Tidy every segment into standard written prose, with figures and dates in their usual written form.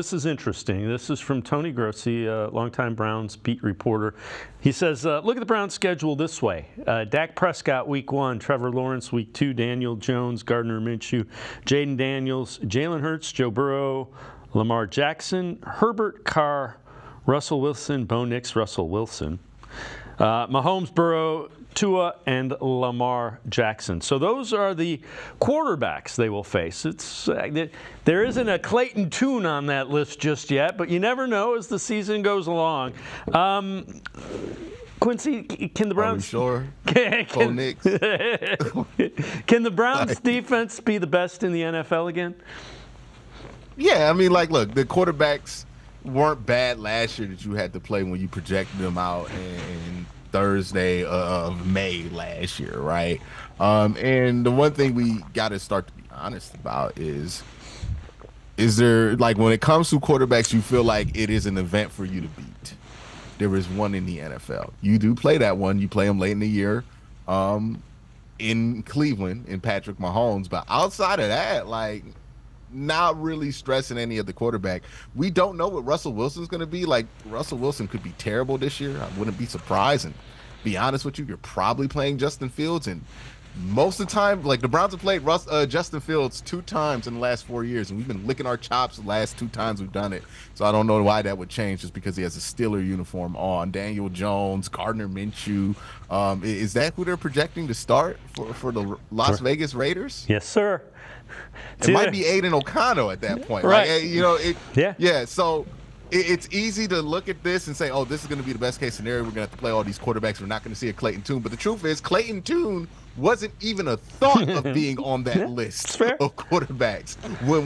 This is interesting. This is from Tony Grossi, a longtime Browns beat reporter. He says, look at the Browns schedule this way. Dak Prescott, week 1. Trevor Lawrence, week 2. Daniel Jones, Gardner Minshew, Jaden Daniels, Jalen Hurts, Joe Burrow, Lamar Jackson, Herbert Carr, Russell Wilson, Bo Nix, Russell Wilson, Mahomes, Burrow, Tua, and Lamar Jackson. So those are the quarterbacks they will face. There isn't a Clayton Tune on that list just yet, but you never know as the season goes along. Quincy, can the Browns? Are we sure? Bo Nix. Can the Browns defense be the best in the NFL again? Yeah, I mean, look, the quarterbacks weren't bad last year that you had to play when you projected them out in Thursday of May last year, right? And the one thing we got to start to be honest about is there, like, when it comes to quarterbacks, you feel like it is an event for you to beat. There is one in the NFL. You do play that one. You play them late in the year in Cleveland, in Patrick Mahomes. But outside of that, like, not really stressing any of the quarterback. We don't know what Russell Wilson's going to be. Like, Russell Wilson could be terrible this year. I wouldn't be surprised. And be honest with you, you're probably playing Justin Fields. And most of the time, like, the Browns have played Justin Fields 2 times in the last 4 years, and we've been licking our chops the last 2 times we've done it. So I don't know why that would change just because he has a Steeler uniform on. Daniel Jones, Gardner Minshew. Is that who they're projecting to start for the Las Vegas Raiders? Yes, sir. It might be Aiden O'Connell at that point, right? Like, yeah. So it's easy to look at this and say, "Oh, this is going to be the best case scenario. We're going to have to play all these quarterbacks. We're not going to see a Clayton Tune." But the truth is, Clayton Tune wasn't even a thought of being on that list of quarterbacks when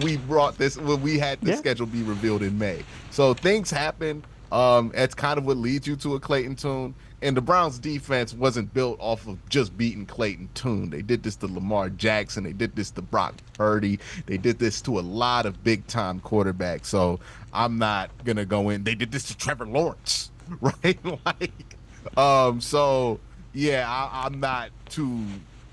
we had the schedule be revealed in May. So things happen. That's kind of what leads you to a Clayton Tune. And the Browns defense wasn't built off of just beating Clayton Tune. They did this to Lamar Jackson. They did this to Brock Purdy. They did this to a lot of big-time quarterbacks. So I'm not going to go in. They did this to Trevor Lawrence, right? So, yeah, I'm not too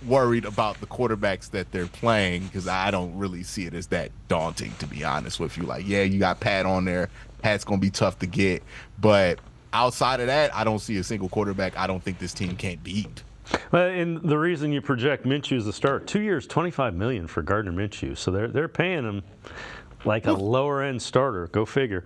worried about the quarterbacks that they're playing because I don't really see it as that daunting, to be honest with you. Like, yeah, you got Pat on there. Pat's going to be tough to get. But outside of that, I don't see a single quarterback I don't think this team can't beat. Well, and the reason you project Minshew as the start, 2 years, $25 million for Gardner Minshew. So they're paying him like a lower-end starter. Go figure.